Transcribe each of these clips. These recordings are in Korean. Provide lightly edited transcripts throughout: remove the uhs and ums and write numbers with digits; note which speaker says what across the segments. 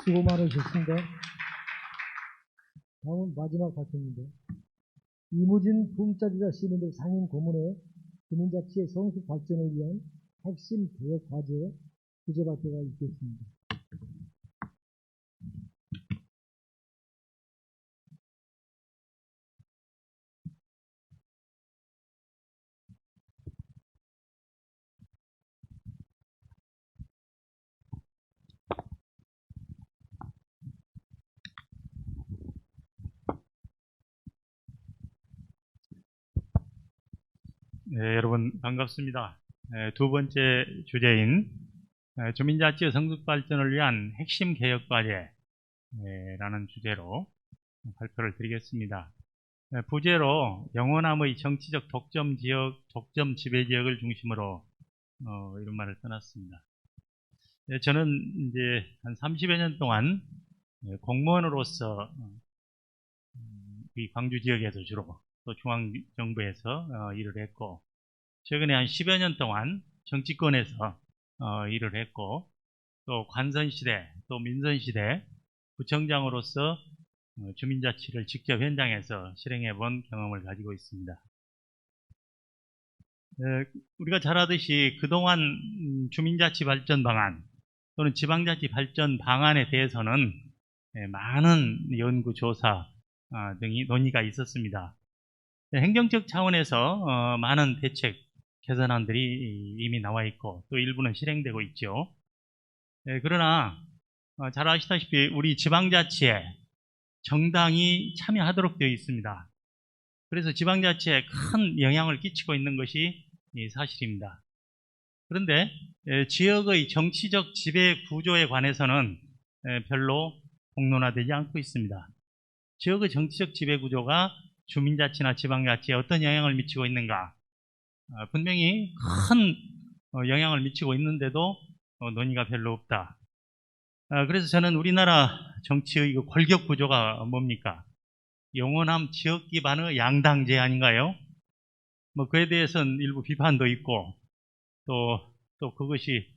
Speaker 1: 수고 많으셨습니다. 다음은 마지막 발표입니다. 이무진 붐짜기자 시민들 상임 고문회 주민자치의 성숙 발전을 위한 핵심 개혁 과제 주제 발표가 있겠습니다.
Speaker 2: 네, 여러분 반갑습니다. 두 번째 주제인 주민자치의 성숙 발전을 위한 핵심 개혁 과제라는 주제로 발표를 드리겠습니다. 부제로 영호남의 정치적 독점 지배 지역을 중심으로 이런 말을 써놨습니다. 저는 이제 한 30여 년 동안 공무원으로서 이 광주 지역에서 주로 또 중앙정부에서 일을 했고, 최근에 한 10여 년 동안 정치권에서 일을 했고, 또 관선시대, 또 민선시대 구청장으로서 주민자치를 직접 현장에서 실행해 본 경험을 가지고 있습니다. 우리가 잘 아듯이 그동안 주민자치 발전 방안 또는 지방자치 발전 방안에 대해서는 많은 연구, 조사 등이 논의가 있었습니다. 행정적 차원에서 많은 대책 개선안들이 이미 나와 있고 또 일부는 실행되고 있죠. 그러나 잘 아시다시피 우리 지방자치에 정당이 참여하도록 되어 있습니다. 그래서 지방자치에 큰 영향을 끼치고 있는 것이 사실입니다. 그런데 지역의 정치적 지배 구조에 관해서는 별로 공론화되지 않고 있습니다. 지역의 정치적 지배 구조가 주민자치나 지방자치에 어떤 영향을 미치고 있는가? 분명히 큰 영향을 미치고 있는데도 논의가 별로 없다. 그래서 저는 우리나라 정치의 그 골격 구조가 뭡니까? 영호남 지역 기반의 양당제 아닌가요? 그에 대해서는 일부 비판도 있고 또 그것이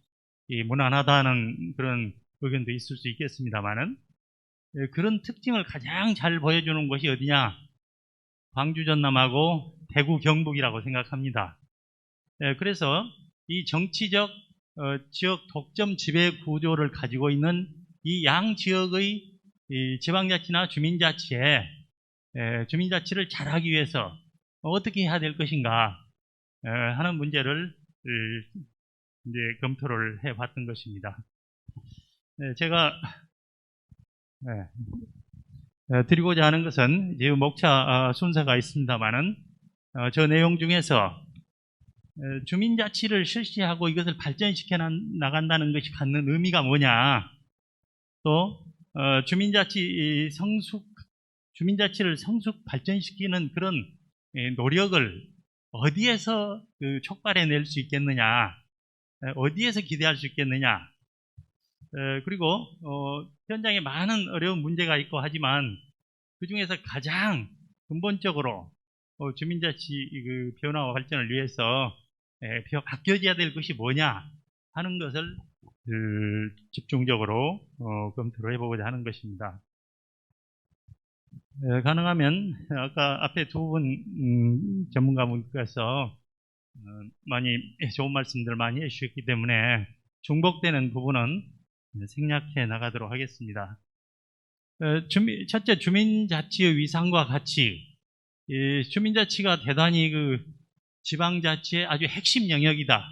Speaker 2: 무난하다는 그런 의견도 있을 수 있겠습니다만은, 그런 특징을 가장 잘 보여주는 것이 어디냐? 광주 전남하고 대구 경북이라고 생각합니다. 그래서 이 정치적 지역 독점 지배 구조를 가지고 있는 이 양 지역의 지방자치나 주민자치에 주민자치를 잘하기 위해서 어떻게 해야 될 것인가 하는 문제를 이제 검토를 해봤던 것입니다. 제가 드리고자 하는 것은 지금 목차 순서가 있습니다만은 저 내용 중에서 주민자치를 실시하고 이것을 발전시켜 나간다는 것이 갖는 의미가 뭐냐, 또 주민자치를 성숙 발전시키는 그런 노력을 어디에서 촉발해낼 수 있겠느냐, 어디에서 기대할 수 있겠느냐, 그리고 현장에 많은 어려운 문제가 있고 하지만 그 중에서 가장 근본적으로 주민자치 변화와 발전을 위해서 바뀌어져야 될 것이 뭐냐 하는 것을 집중적으로 검토를 해보고자 하는 것입니다. 가능하면 아까 앞에 두 분 전문가분께서 많이 좋은 말씀들 많이 해주셨기 때문에 중복되는 부분은 생략해 나가도록 하겠습니다. 첫째, 주민자치의 위상과 가치. 주민자치가 대단히 지방자치의 아주 핵심 영역이다.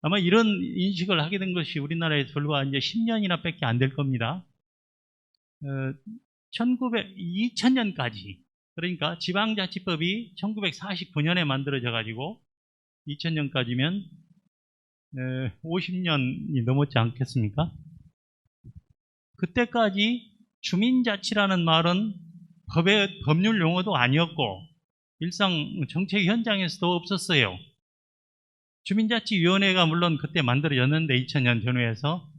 Speaker 2: 아마 이런 인식을 하게 된 것이 우리나라에 불과 이제 10년이나 밖에 안 될 겁니다. 2000년까지, 그러니까 지방자치법이 1949년에 만들어져 가지고 2000년까지면 50년이 넘었지 않겠습니까? 그때까지 주민자치라는 말은 법률 용어도 아니었고 일상 정책 현장에서도 없었어요. 주민자치위원회가 물론 그때 만들어졌는데 2000년 전후에서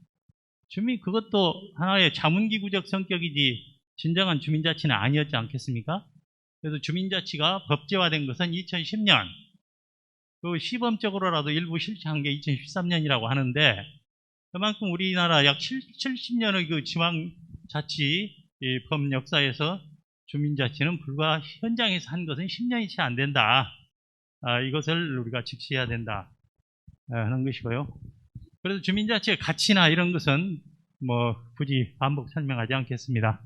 Speaker 2: 그것도 하나의 자문기구적 성격이지 진정한 주민자치는 아니었지 않겠습니까? 그래서 주민자치가 법제화된 것은 2010년, 시범적으로라도 일부 실시한 게 2013년이라고 하는데 그만큼 우리나라 약 70년의 그 지방자치 법 역사에서 주민자치는 불과 현장에서 한 것은 10년이 채 안 된다. 이것을 우리가 직시해야 된다 하는 것이고요. 그래서 주민자치의 가치나 이런 것은 뭐 굳이 반복 설명하지 않겠습니다.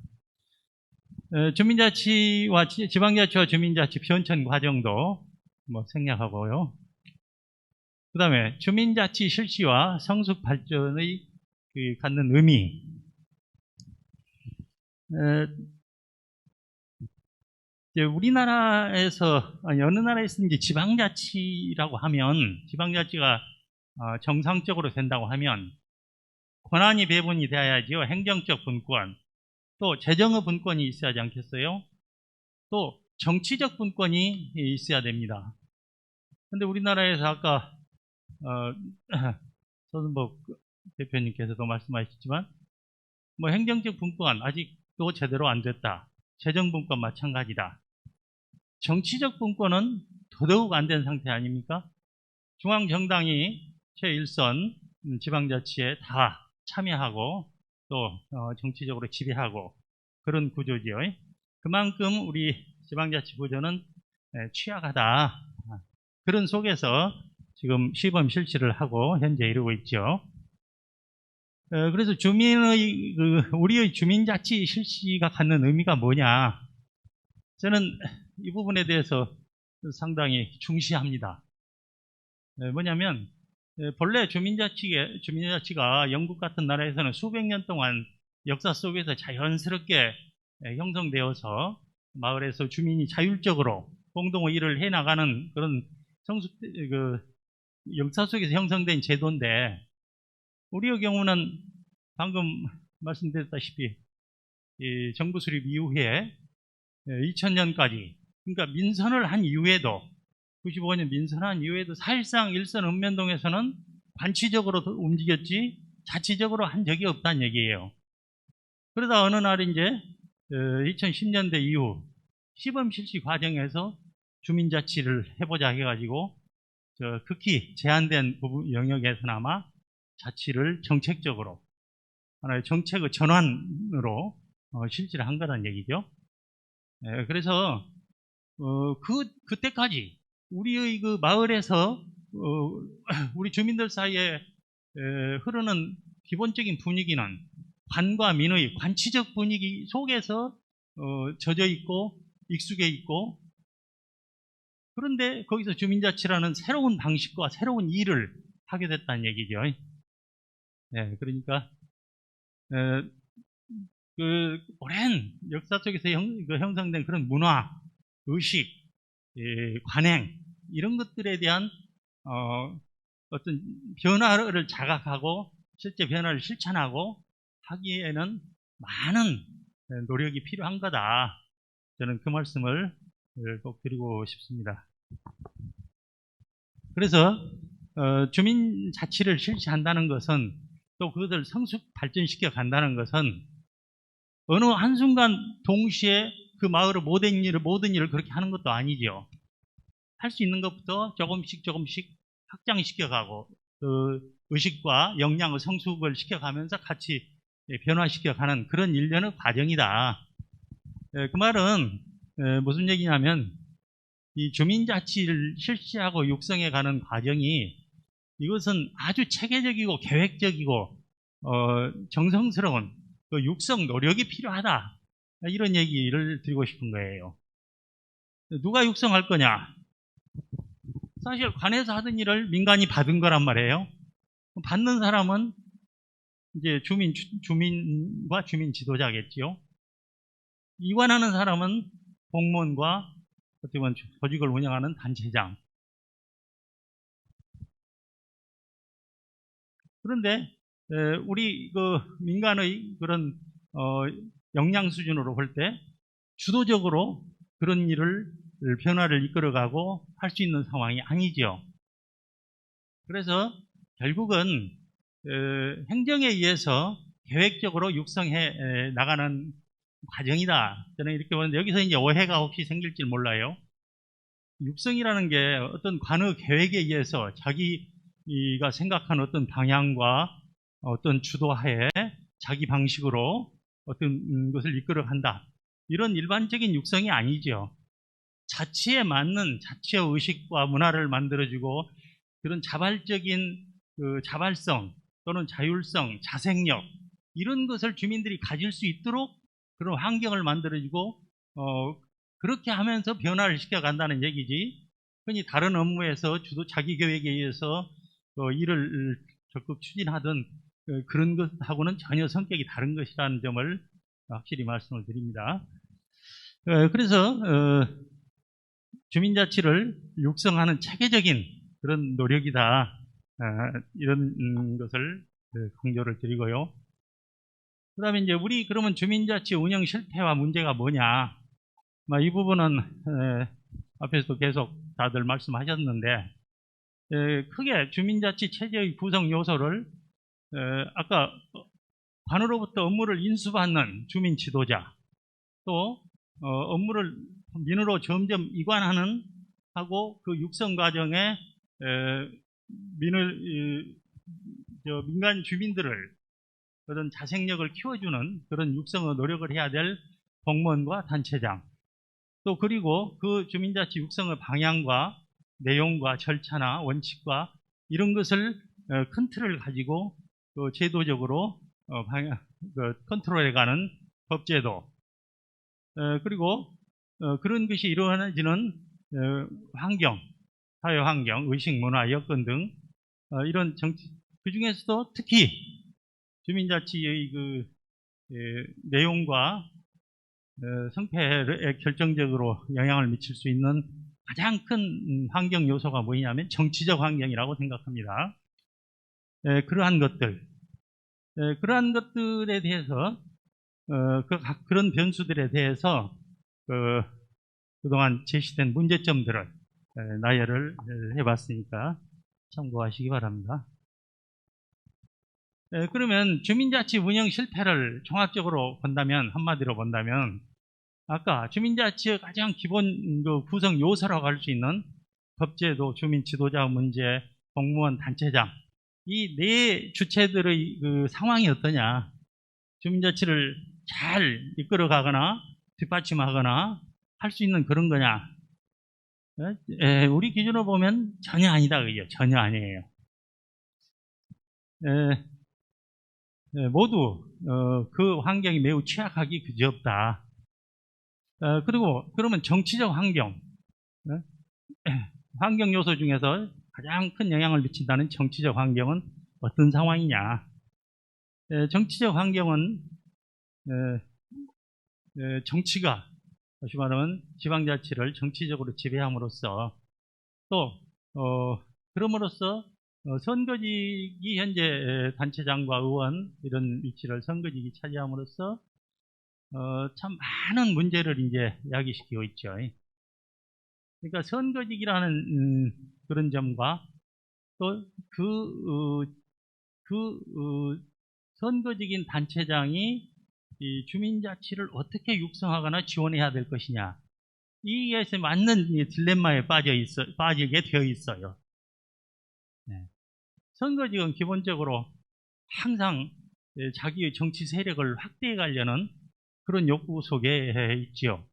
Speaker 2: 주민자치와 지방자치와 주민자치 편천 과정도 뭐 생략하고요. 그 다음에 주민자치 실시와 성숙 발전의 갖는 의미. 우리나라에서, 어느 나라에서 이제 지방자치라고 하면, 지방자치가 정상적으로 된다고 하면, 권한이 배분이 돼야지요. 행정적 분권, 또 재정의 분권이 있어야 하지 않겠어요? 또 정치적 분권이 있어야 됩니다. 근데 우리나라에서 아까, 서순복 대표님께서도 말씀하셨지만, 뭐 행정적 분권 아직도 제대로 안 됐다. 재정 분권 마찬가지다. 정치적 분권은 더더욱 안 된 상태 아닙니까? 중앙정당이 제1선 지방자치에 다 참여하고 또 정치적으로 지배하고 그런 구조지요. 그만큼 우리 지방자치 구조는 취약하다. 그런 속에서 지금 시범 실시를 하고 현재 이루고 있죠. 그래서 우리의 주민자치 실시가 갖는 의미가 뭐냐? 저는 이 부분에 대해서 상당히 중시합니다. 뭐냐면, 본래 주민자치가 영국 같은 나라에서는 수백 년 동안 역사 속에서 자연스럽게 형성되어서 마을에서 주민이 자율적으로 공동의 일을 해나가는 그런 역사 속에서 형성된 제도인데, 우리의 경우는 방금 말씀드렸다시피 정부 수립 이후에 2000년까지, 그러니까 민선을 한 이후에도 95년 민선한 이후에도 사실상 일선 읍면동에서는 관치적으로 움직였지 자치적으로 한 적이 없다는 얘기예요. 그러다 어느 날 이제 2010년대 이후 시범 실시 과정에서 주민자치를 해보자 해가지고 극히 제한된 영역에서나마 자치를 정책적으로 하나의 정책의 전환으로 실시를 한 거란 얘기죠. 그래서 그때까지 우리의 그 마을에서 우리 주민들 사이에 흐르는 기본적인 분위기는 관과 민의 관치적 분위기 속에서 젖어 있고 익숙해 있고, 그런데 거기서 주민자치라는 새로운 방식과 새로운 일을 하게 됐다는 얘기죠. 그러니까 그 오랜 역사 속에서 형성된 그런 문화, 의식, 관행 이런 것들에 대한 어떤 변화를 자각하고 실제 변화를 실천하고 하기에는 많은 노력이 필요한 거다. 저는 그 말씀을 꼭 드리고 싶습니다. 그래서 주민자치를 실시한다는 것은, 또 그것을 성숙 발전시켜 간다는 것은 어느 한순간 동시에 그 마을의 모든 일을 그렇게 하는 것도 아니죠. 할 수 있는 것부터 조금씩 확장시켜가고 그 의식과 역량의 성숙을 시켜가면서 같이 변화시켜가는 그런 일련의 과정이다. 그 말은 무슨 얘기냐면, 이 주민자치를 실시하고 육성해가는 과정이, 이것은 아주 체계적이고 계획적이고 정성스러운 그 육성 노력이 필요하다. 이런 얘기를 드리고 싶은 거예요. 누가 육성할 거냐? 사실 관에서 하던 일을 민간이 받은 거란 말이에요. 받는 사람은 이제 주민과 주민 지도자겠지요. 이관하는 사람은 공무원과 어떻게 보면 조직을 운영하는 단체장. 그런데 우리 그 민간의 그런 역량 수준으로 볼 때 주도적으로 그런 일을 변화를 이끌어가고 할 수 있는 상황이 아니죠. 그래서 결국은 행정에 의해서 계획적으로 육성해 나가는 과정이다. 저는 이렇게 보는데, 여기서 이제 오해가 혹시 생길지 몰라요. 육성이라는 게 어떤 관의 계획에 의해서 자기가 생각한 어떤 방향과 어떤 주도하에 자기 방식으로 어떤 것을 이끌어간다. 이런 일반적인 육성이 아니죠. 자치에 맞는 자치의 의식과 문화를 만들어주고 그런 자발적인 그 자발성 또는 자율성, 자생력 이런 것을 주민들이 가질 수 있도록 그런 환경을 만들어주고 그렇게 하면서 변화를 시켜간다는 얘기지. 흔히 다른 업무에서 주도 자기 계획에 의해서 일을 적극 추진하던 그런 것하고는 전혀 성격이 다른 것이라는 점을 확실히 말씀을 드립니다. 그래서 주민자치를 육성하는 체계적인 그런 노력이다. 이런 것을 강조를 드리고요. 그 다음에 이제 우리 그러면 주민자치 운영 실패와 문제가 뭐냐. 이 부분은 앞에서도 계속 다들 말씀하셨는데 크게 주민자치 체제의 구성 요소를 아까 관으로부터 업무를 인수받는 주민 지도자 또 업무를 민으로 점점 이관하는 하고 그 육성 과정에 민간 주민들을 그런 자생력을 키워주는 그런 육성의 노력을 해야 될 공무원과 단체장 또 그리고 그 주민자치 육성의 방향과 내용과 절차나 원칙과 이런 것을 큰 틀을 가지고 제도적으로 컨트롤해가는 법제도 그리고 그런 것이 이루어지는 환경, 사회환경, 의식, 문화, 여건 등 이런 정치 그 중에서도 특히 주민자치의 그 내용과 성패에 결정적으로 영향을 미칠 수 있는 가장 큰 환경 요소가 뭐냐면 정치적 환경이라고 생각합니다. 그러한 것들에 대해서 그런 변수들에 대해서 그동안 제시된 문제점들을 나열을 해봤으니까 참고하시기 바랍니다. 그러면 주민자치 운영 실패를 종합적으로 본다면 한마디로 본다면 아까 주민자치의 가장 기본 구성 요소라고 할 수 있는 법제도, 주민 지도자 문제, 공무원, 단체장 이 네 주체들의 그 상황이 어떠냐 주민자치를 잘 이끌어가거나 뒷받침하거나 할 수 있는 그런 거냐 우리 기준으로 보면 전혀 아니다 그죠? 전혀 아니에요. 모두 그 환경이 매우 취약하기 그지없다. 그리고 그러면 정치적 환경 환경 요소 중에서 가장 큰 영향을 미친다는 정치적 환경은 어떤 상황이냐? 정치적 환경은 정치가 다시 말하면 지방자치를 정치적으로 지배함으로써 또 그럼으로써 선거직이 현재 단체장과 의원 이런 위치를 선거직이 차지함으로써 참 많은 문제를 이제 야기시키고 있죠. 그러니까 선거직이라는 그런 점과 또 선거직인 단체장이 이 주민자치를 어떻게 육성하거나 지원해야 될 것이냐 이에서 맞는 딜레마에 빠지게 되어 있어요. 선거직은 기본적으로 항상 자기의 정치 세력을 확대해 가려는 그런 욕구 속에 있지요.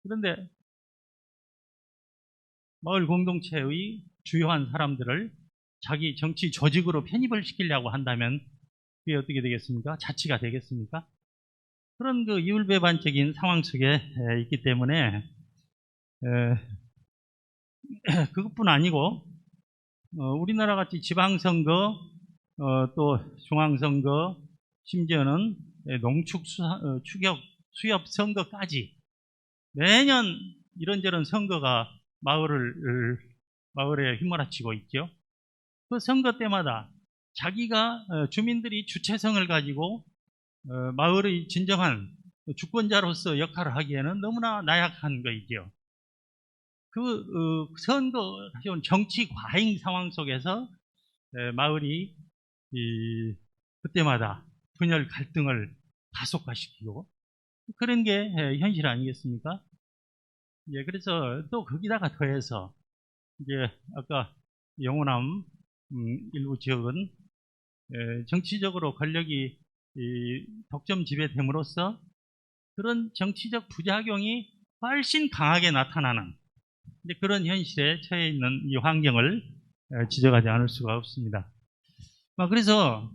Speaker 2: 그런데 마을 공동체의 주요한 사람들을 자기 정치 조직으로 편입을 시키려고 한다면 그게 어떻게 되겠습니까? 자치가 되겠습니까? 그런 그 이율배반적인 상황 속에 있기 때문에 그것뿐 아니고 우리나라 같이 지방선거 또 중앙선거 심지어는 농축 추격 수협 선거까지 매년 이런저런 선거가 마을에 휘몰아치고 있죠. 그 선거 때마다 자기가 주민들이 주체성을 가지고 마을의 진정한 주권자로서 역할을 하기에는 너무나 나약한 거이죠. 그 선거 다시 말하면 정치 과잉 상황 속에서 마을이 그때마다 분열 갈등을 가속화시키고 그런 게 현실 아니겠습니까? 그래서 또 거기다가 더해서 이제 아까 영호남 일부 지역은 정치적으로 권력이 독점 지배됨으로써 그런 정치적 부작용이 훨씬 강하게 나타나는 이제 그런 현실에 처해 있는 이 환경을 지적하지 않을 수가 없습니다. 그래서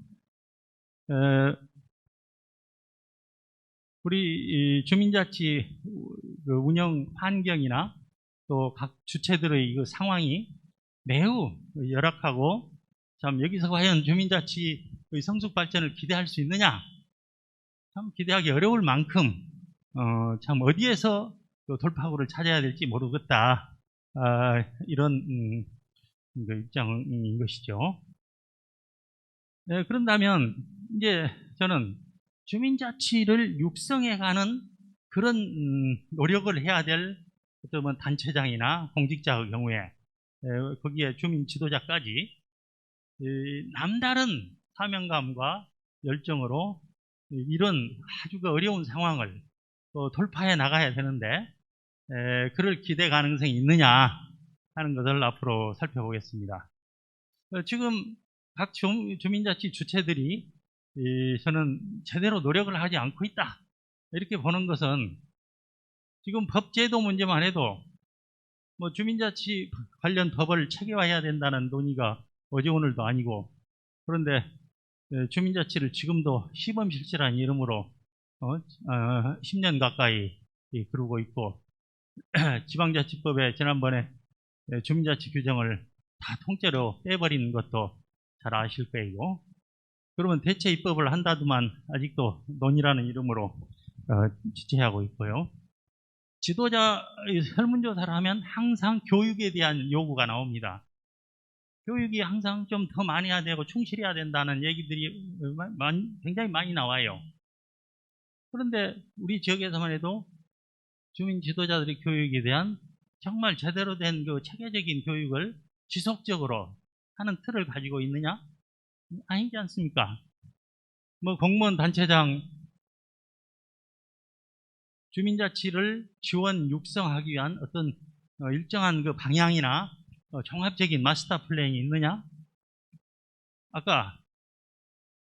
Speaker 2: 우리 주민자치 운영 환경이나 또 각 주체들의 이 상황이 매우 열악하고 참 여기서 과연 주민자치의 성숙 발전을 기대할 수 있느냐? 참 기대하기 어려울 만큼 참 어디에서 돌파구를 찾아야 될지 모르겠다. 이런 입장인 것이죠. 네, 그런다면 이제 저는 주민자치를 육성해가는 그런 노력을 해야 될 어떤 단체장이나 공직자의 경우에 거기에 주민 지도자까지 남다른 사명감과 열정으로 이런 아주 어려운 상황을 돌파해 나가야 되는데 그럴 기대 가능성이 있느냐 하는 것을 앞으로 살펴보겠습니다. 지금 각 주민자치 주체들이 저는 제대로 노력을 하지 않고 있다 이렇게 보는 것은 지금 법제도 문제만 해도 뭐 주민자치 관련 법을 체계화해야 된다는 논의가 어제 오늘도 아니고 그런데 주민자치를 지금도 시범실시라는 이름으로 10년 가까이 그러고 있고 지방자치법에 지난번에 주민자치 규정을 다 통째로 빼버리는 것도 잘 아실 거이고 그러면 대체 입법을 한다더만 아직도 논의라는 이름으로 지체하고 있고요. 지도자 설문조사를 하면 항상 교육에 대한 요구가 나옵니다. 교육이 항상 좀 더 많이 해야 되고 충실해야 된다는 얘기들이 굉장히 많이 나와요. 그런데 우리 지역에서만 해도 주민 지도자들의 교육에 대한 정말 제대로 된 그 체계적인 교육을 지속적으로 하는 틀을 가지고 있느냐? 아니지 않습니까? 뭐 공무원 단체장 주민자치를 지원 육성하기 위한 어떤 일정한 그 방향이나 종합적인 마스터 플랜이 있느냐? 아까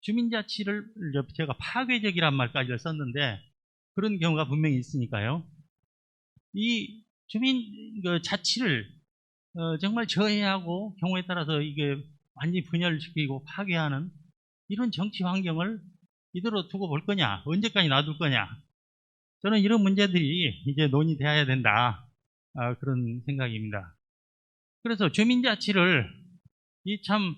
Speaker 2: 주민자치를 제가 파괴적이란 말까지 썼는데 그런 경우가 분명히 있으니까요. 이 주민 자치를 정말 저해하고 경우에 따라서 이게 완전히 분열시키고 파괴하는 이런 정치 환경을 이대로 두고 볼 거냐? 언제까지 놔둘 거냐? 저는 이런 문제들이 이제 논의되어야 된다. 그런 생각입니다. 그래서 주민자치를 참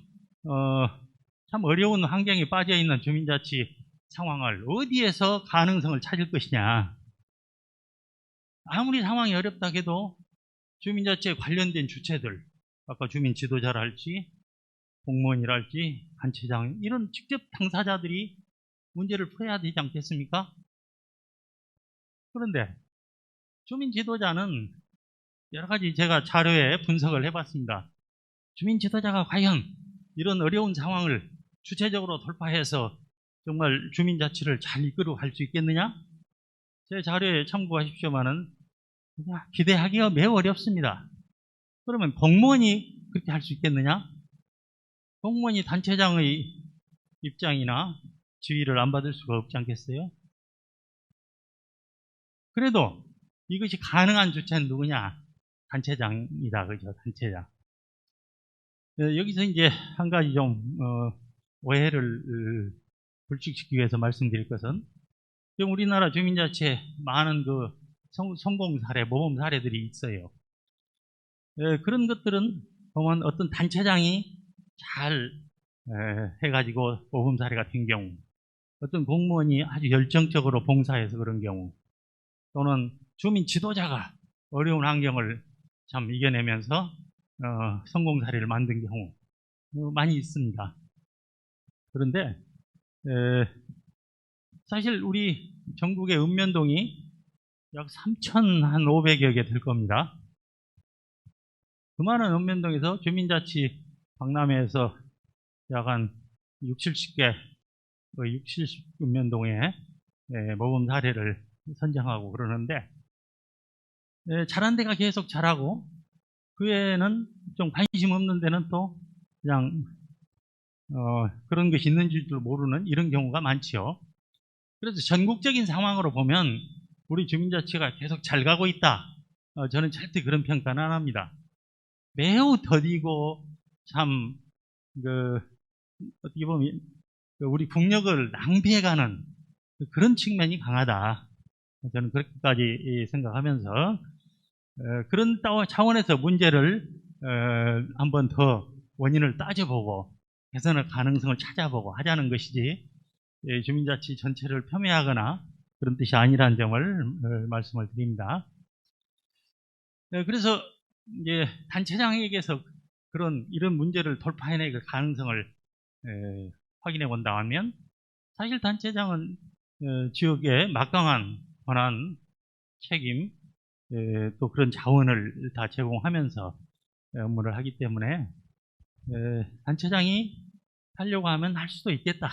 Speaker 2: 어려운 환경에 빠져 있는 주민자치 상황을 어디에서 가능성을 찾을 것이냐. 아무리 상황이 어렵다 해도 주민자치에 관련된 주체들, 아까 주민 지도자랄지 공무원이랄지 단체장 이런 직접 당사자들이 문제를 풀어야 되지 않겠습니까? 그런데 주민 지도자는 여러 가지 제가 자료에 분석을 해봤습니다. 주민 지도자가 과연 이런 어려운 상황을 주체적으로 돌파해서 정말 주민자치를 잘 이끌어 갈 수 있겠느냐? 제 자료에 참고하십시오만은 기대하기가 매우 어렵습니다. 그러면 공무원이 그렇게 할 수 있겠느냐? 공무원이 단체장의 입장이나 지휘를 안 받을 수가 없지 않겠어요? 그래도 이것이 가능한 주체는 누구냐? 단체장이다, 그죠? 단체장. 여기서 이제 한 가지 좀 오해를 불식시키기 위해서 말씀드릴 것은 지금 우리나라 주민자치에 많은 그 성공 사례, 모범 사례들이 있어요. 그런 것들은 보면 어떤 단체장이 잘 해가지고 모범 사례가 된 경우, 어떤 공무원이 아주 열정적으로 봉사해서 그런 경우, 또는 주민 지도자가 어려운 환경을 참 이겨내면서 성공 사례를 만든 경우 많이 있습니다. 그런데 사실 우리 전국의 읍면동이 약 3,500여 개 될 겁니다. 그 많은 읍면동에서 주민자치 박람회에서 약 한 60, 70개, 60, 70읍면동에 모범 사례를 선정하고 그러는데 잘한 데가 계속 잘하고 그 외에는 좀 관심 없는 데는 또 그냥 그런 것이 있는 줄도 모르는 이런 경우가 많지요. 그래서 전국적인 상황으로 보면 우리 주민자치가 계속 잘 가고 있다. 저는 절대 그런 평가는 안 합니다. 매우 더디고 참 어떻게 보면 우리 국력을 낭비해가는 그런 측면이 강하다. 저는 그렇게까지 생각하면서 그런 차원에서 문제를 한번 더 원인을 따져보고 개선의 가능성을 찾아보고 하자는 것이지 주민자치 전체를 폄훼하거나 그런 뜻이 아니라는 점을 말씀을 드립니다. 그래서 이제 단체장에게서 이런 문제를 돌파해낼 가능성을 확인해 본다면 사실 단체장은 지역의 막강한 권한, 책임, 또 그런 자원을 다 제공하면서 업무를 하기 때문에 단체장이 하려고 하면 할 수도 있겠다.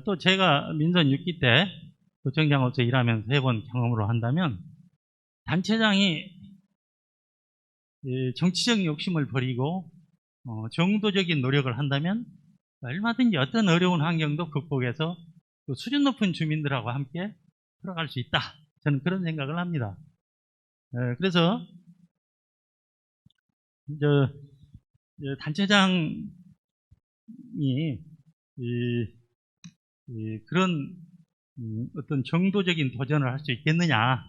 Speaker 2: 또 제가 민선 6기 때 도청장으로서 일하면서 해본 경험으로 한다면 단체장이 정치적 욕심을 버리고 정도적인 노력을 한다면 얼마든지 어떤 어려운 환경도 극복해서 또 수준 높은 주민들하고 함께 풀어갈 수 있다. 저는 그런 생각을 합니다. 그래서 단체장이 그런 어떤 정도적인 도전을 할 수 있겠느냐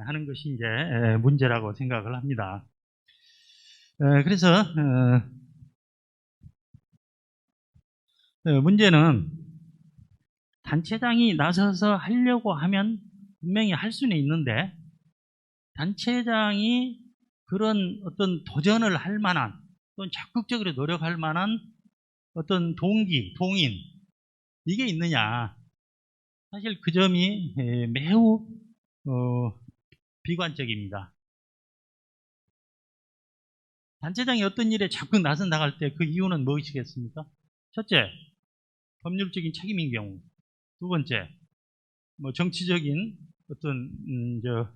Speaker 2: 하는 것이 이제 문제라고 생각을 합니다. 그래서 문제는 단체장이 나서서 하려고 하면 분명히 할 수는 있는데 단체장이 그런 어떤 도전을 할 만한 또는 적극적으로 노력할 만한 어떤 동기, 동인 이게 있느냐. 사실 그 점이 매우 비관적입니다. 단체장이 어떤 일에 적극 나서 나갈 때 그 이유는 무엇이겠습니까? 첫째, 법률적인 책임인 경우. 두 번째, 정치적인 어떤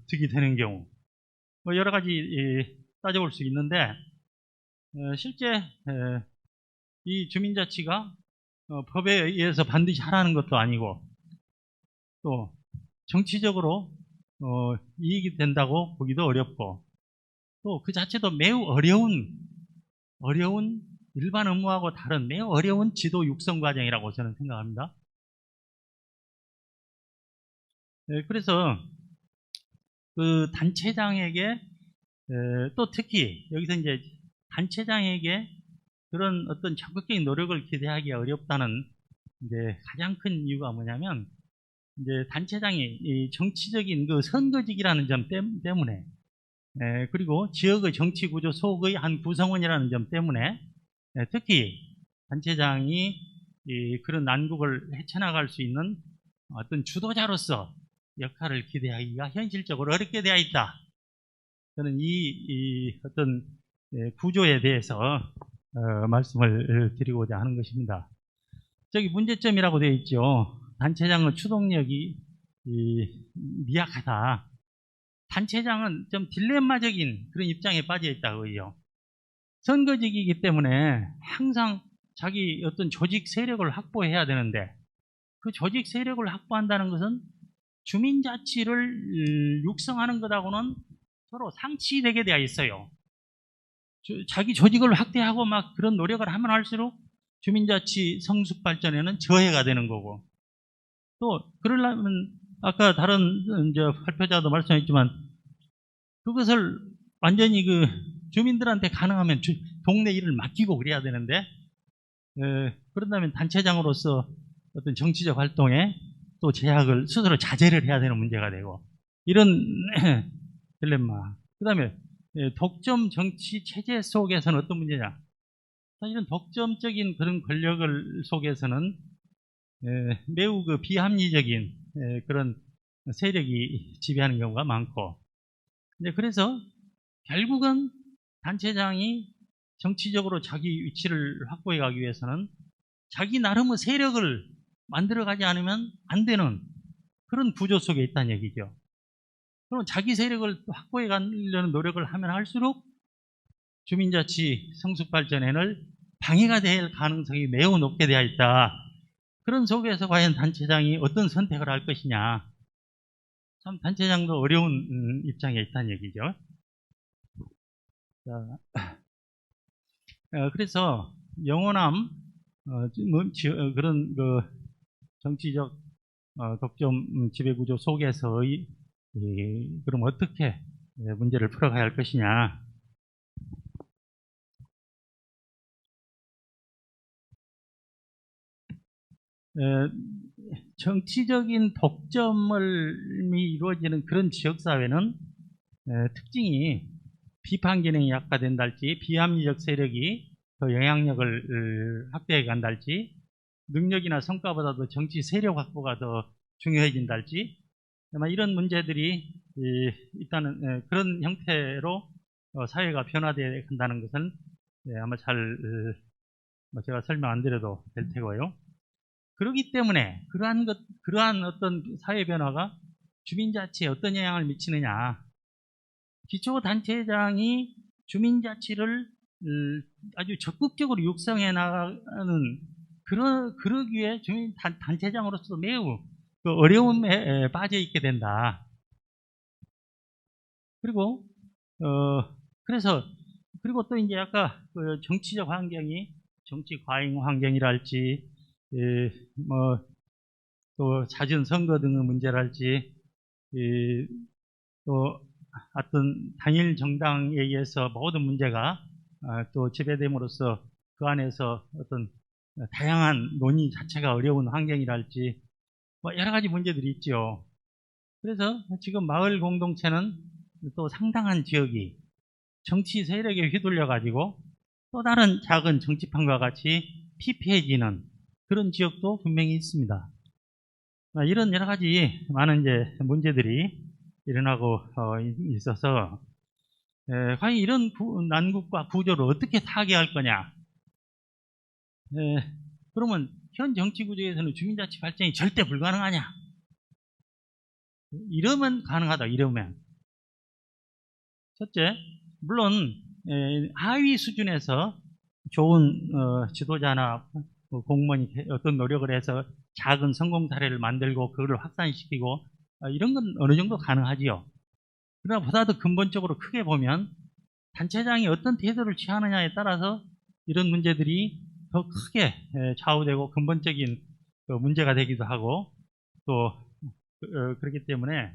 Speaker 2: 득이 되는 경우. 여러 가지 따져볼 수 있는데 실제 이 주민자치가 법에 의해서 반드시 하라는 것도 아니고 또 정치적으로 이익이 된다고 보기도 어렵고 또 그 자체도 매우 어려운 일반 업무하고 다른 매우 어려운 지도 육성 과정이라고 저는 생각합니다. 그래서 그 단체장에게 또 특히 여기서 이제 단체장에게 그런 어떤 적극적인 노력을 기대하기 어렵다는 이제 가장 큰 이유가 뭐냐면 이제 단체장이 이 정치적인 그 선거직이라는 점 때문에 그리고 지역의 정치 구조 속의 한 구성원이라는 점 때문에 특히 단체장이 그런 난국을 헤쳐나갈 수 있는 어떤 주도자로서 역할을 기대하기가 현실적으로 어렵게 되어 있다. 저는 이 어떤 구조에 대해서 말씀을 드리고자 하는 것입니다. 저기 문제점이라고 되어 있죠. 단체장의 추동력이 미약하다. 단체장은 좀 딜레마적인 그런 입장에 빠져 있다고요. 선거직이기 때문에 항상 자기 어떤 조직 세력을 확보해야 되는데 그 조직 세력을 확보한다는 것은 주민자치를 육성하는 것하고는 서로 상치되게 되어 있어요. 자기 조직을 확대하고 막 그런 노력을 하면 할수록 주민자치 성숙 발전에는 저해가 되는 거고 또 그러려면 아까 다른 발표자도 말씀했지만 그것을 완전히 그 주민들한테 가능하면 동네 일을 맡기고 그래야 되는데 그런다면 단체장으로서 어떤 정치적 활동에 또 제약을 스스로 자제를 해야 되는 문제가 되고 이런 딜레마. 그 다음에 독점 정치 체제 속에서는 어떤 문제냐? 사실은 독점적인 그런 권력을 속에서는 매우 그 비합리적인 그런 세력이 지배하는 경우가 많고 그래서 결국은 단체장이 정치적으로 자기 위치를 확보해 가기 위해서는 자기 나름의 세력을 만들어가지 않으면 안 되는 그런 구조 속에 있다는 얘기죠. 그럼 자기 세력을 확보해 가려는 노력을 하면 할수록 주민자치 성숙 발전에는 방해가 될 가능성이 매우 높게 되어 있다. 그런 속에서 과연 단체장이 어떤 선택을 할 것이냐. 참 단체장도 어려운 입장에 있다는 얘기죠. 자, 그래서 영호남 그런 그 정치적 독점 지배구조 속에서의 그럼 어떻게 문제를 풀어가야 할 것이냐. 정치적인 독점이 이루어지는 그런 지역사회는 특징이 비판 기능이 약화된달지, 비합리적 세력이 더 영향력을 확대해 간달지, 능력이나 성과보다도 정치 세력 확보가 더 중요해진달지, 아마 이런 문제들이 일단은 그런 형태로 사회가 변화되어 간다는 것은 아마 잘 제가 설명 안 드려도 될 테고요. 그렇기 때문에 그러한 어떤 사회 변화가 주민자치에 어떤 영향을 미치느냐. 기초단체장이 주민자치를 아주 적극적으로 육성해 나가는 그러기에 주민단체장으로서 매우 그 어려움에 빠져 있게 된다. 그리고 그래서 그리고 또 이제 아까 그 정치적 환경이 정치 과잉 환경이랄지 뭐 또 잦은 선거 등의 문제랄지 또 어떤 단일 정당에 의해서 모든 문제가 또 지배됨으로써 그 안에서 어떤 다양한 논의 자체가 어려운 환경이랄지 뭐 여러 가지 문제들이 있죠. 그래서 지금 마을 공동체는 또 상당한 지역이 정치 세력에 휘둘려 가지고 또 다른 작은 정치판과 같이 피폐해지는 그런 지역도 분명히 있습니다. 이런 여러 가지 많은 이제 문제들이 일어나고 있어서 과연 이런 난국과 구조를 어떻게 타개할 거냐? 그러면 현 정치 구조에서는 주민자치 발전이 절대 불가능하냐? 이러면 가능하다. 이러면 첫째, 물론 하위 수준에서 좋은 지도자나 공무원이 어떤 노력을 해서 작은 성공 사례를 만들고 그걸 확산시키고 이런 건 어느 정도 가능하지요. 그러나 보다 더 근본적으로 크게 보면 단체장이 어떤 태도를 취하느냐에 따라서 이런 문제들이 더 크게 좌우되고 근본적인 문제가 되기도 하고 또 그렇기 때문에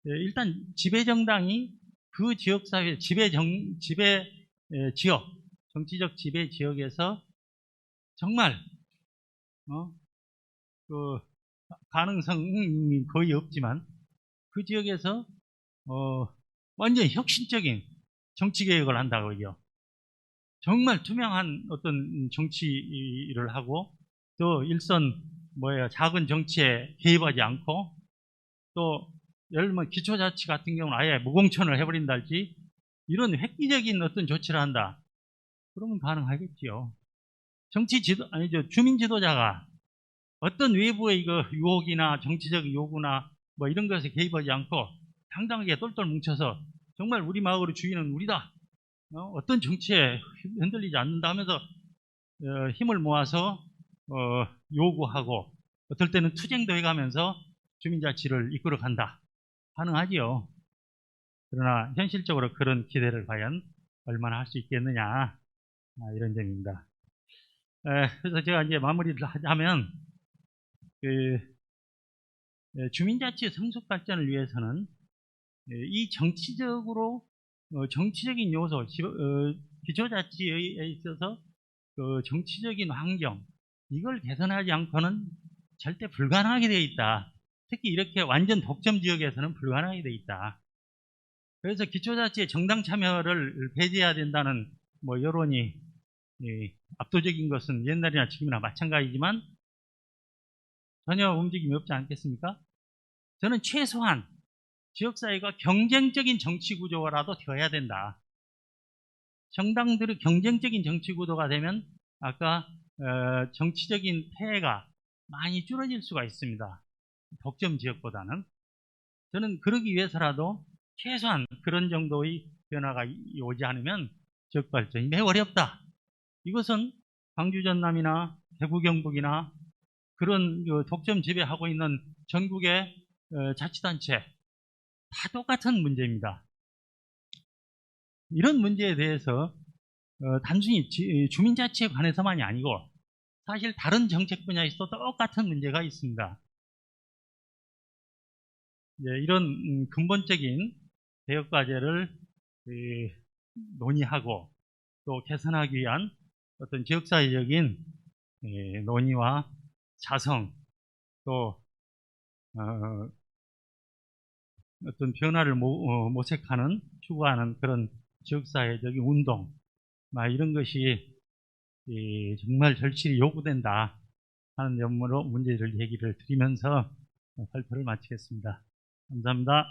Speaker 2: 일단 지배정당이 그 지역사회 지역 정치적 지배 지역에서 정말 그 가능성이 거의 없지만 그 지역에서 완전 혁신적인 정치 개혁을 한다고요. 정말 투명한 어떤 정치를 하고 또 일선 작은 정치에 개입하지 않고 또 예를 들면 기초자치 같은 경우는 아예 무공천을 해버린달지 이런 획기적인 어떤 조치를 한다. 그러면 가능하겠지요. 주민 지도자가 어떤 외부의 유혹이나 정치적 요구나 이런 것에 개입하지 않고 당당하게 똘똘 뭉쳐서 정말 우리 마을의 주인은 우리다. 어떤 정치에 흔들리지 않는다 하면서 힘을 모아서 요구하고 어떨 때는 투쟁도 해가면서 주민자치를 이끌어간다. 가능하지요. 그러나 현실적으로 그런 기대를 과연 얼마나 할 수 있겠느냐 이런 점입니다. 그래서 제가 이제 마무리를 하자면 주민자치의 성숙 발전을 위해서는 이 정치적으로 정치적인 요소, 기초자치에 있어서 그 정치적인 환경 이걸 개선하지 않고는 절대 불가능하게 되어 있다. 특히 이렇게 완전 독점 지역에서는 불가능하게 되어 있다. 그래서 기초자치의 정당 참여를 배제해야 된다는 여론이 압도적인 것은 옛날이나 지금이나 마찬가지지만 전혀 움직임이 없지 않겠습니까? 저는 최소한 지역사회가 경쟁적인 정치구조라도 되어야 된다. 정당들의 경쟁적인 정치구도가 되면 아까 정치적인 폐해가 많이 줄어들 수가 있습니다. 독점 지역보다는. 저는 그러기 위해서라도 최소한 그런 정도의 변화가 오지 않으면 지역 발전이 매우 어렵다. 이것은 광주 전남이나 대구 경북이나 그런 독점 지배하고 있는 전국의 자치단체 다 똑같은 문제입니다. 이런 문제에 대해서 단순히 주민자치에 관해서만이 아니고 사실 다른 정책 분야에서도 똑같은 문제가 있습니다. 이런 근본적인 개혁 과제를 논의하고 또 개선하기 위한 어떤 지역사회적인 논의와 자성 또 어떤 변화를 모색하는 추구하는 그런 지역사회적인 운동 이런 것이 정말 절실히 요구된다 하는 점으로 문제를 제기를 드리면서 발표를 마치겠습니다. 감사합니다.